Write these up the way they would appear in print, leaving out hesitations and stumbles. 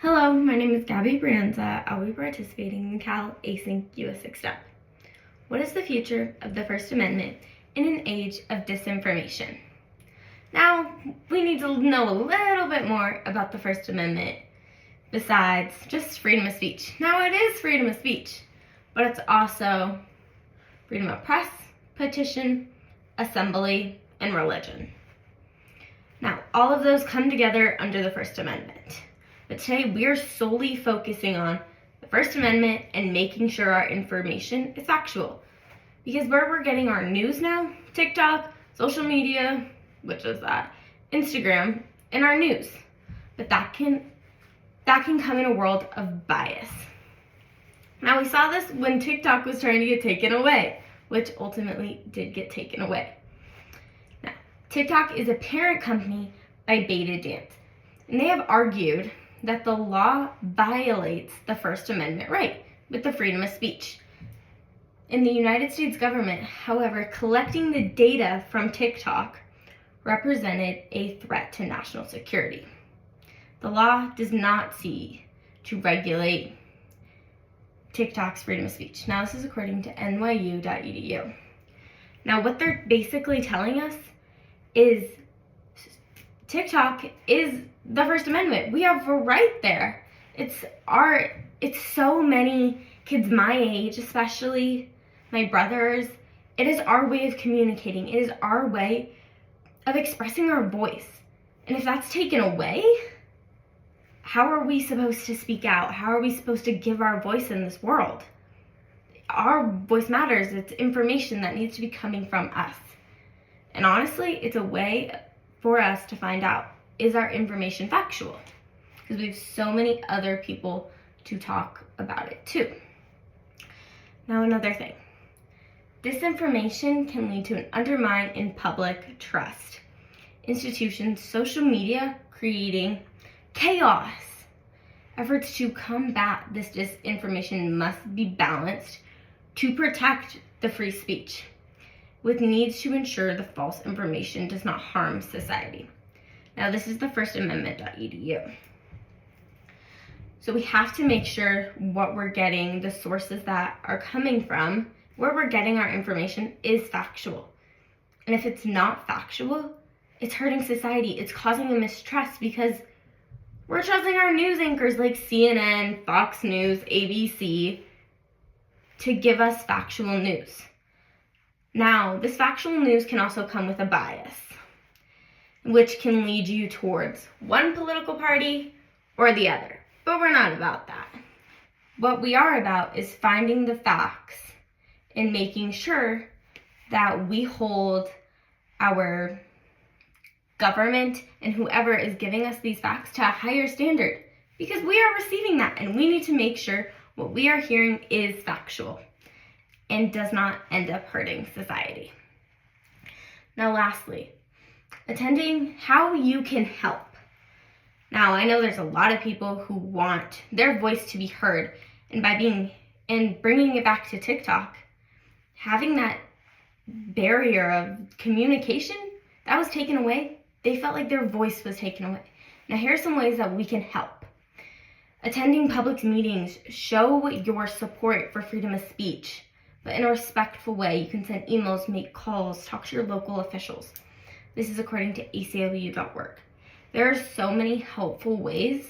Hello, my name is Gabby Brienza. I'll be participating in Cal Async US Extemp. What is the future of the First Amendment in an age of disinformation? Now, we need to know a little bit more about the First Amendment besides just freedom of speech. Now, it is freedom of speech, but it's also freedom of press, petition, assembly, and religion. Now, all of those come together under the First Amendment. But today we are solely focusing on the First Amendment and making sure our information is factual. Because where we're getting our news now, TikTok, social media, which is that, Instagram, and our news. But that can come in a world of bias. Now we saw this when TikTok was trying to get taken away, which ultimately did get taken away. Now, TikTok is a parent company by ByteDance, and they have argued that the law violates the First Amendment right with the freedom of speech. In the United States government, however, collecting the data from TikTok represented a threat to national security. The law does not seek to regulate TikTok's freedom of speech. Now, this is according to nyu.edu. Now, what they're basically telling us is TikTok is the First Amendment. We have a right there. It's so many kids my age, especially my brothers. It is our way of communicating. It is our way of expressing our voice. And if that's taken away, how are we supposed to speak out? How are we supposed to give our voice in this world? Our voice matters. It's information that needs to be coming from us. And honestly, it's a way for us to find out, is our information factual? Because we have so many other people to talk about it too. Now, another thing. Disinformation can lead to an undermine in public trust. Institutions, social media, creating chaos. Efforts to combat this disinformation must be balanced to protect the free speech, with needs to ensure the false information does not harm society. Now, this is the First Amendment.edu. So we have to make sure what we're getting, the sources that are coming from, where we're getting our information is factual. And if it's not factual, it's hurting society. It's causing a mistrust because we're trusting our news anchors like CNN, Fox News, ABC to give us factual news. Now, this factual news can also come with a bias, which can lead you towards one political party or the other. But we're not about that. What we are about is finding the facts and making sure that we hold our government and whoever is giving us these facts to a higher standard, because we are receiving that and we need to make sure what we are hearing is factual and does not end up hurting society. Now, lastly, attending how you can help. Now, I know there's a lot of people who want their voice to be heard, and bringing it back to TikTok, having that barrier of communication that was taken away, they felt like their voice was taken away. Now, here are some ways that we can help. Attending public meetings, show your support for freedom of speech, but in a respectful way. You can send emails, make calls, talk to your local officials. This is according to aclu.org. There are so many helpful ways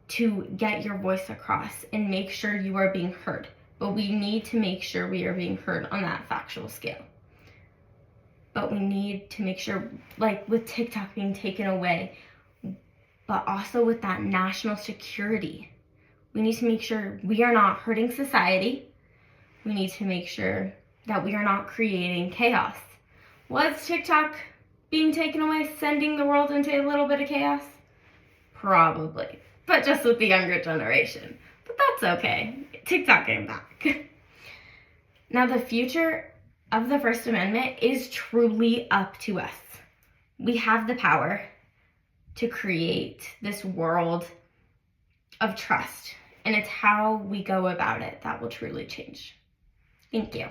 to get your voice across and make sure you are being heard. But we need to make sure we are being heard on that factual scale. But we need to make sure, like with TikTok being taken away, but also with that national security, we need to make sure we are not hurting society. We need to make sure that we are not creating chaos. Was TikTok being taken away sending the world into a little bit of chaos? Probably, but just with the younger generation. But that's okay. TikTok came back. Now, the future of the First Amendment is truly up to us. We have the power to create this world of trust, and it's how we go about it that will truly change. Thank you.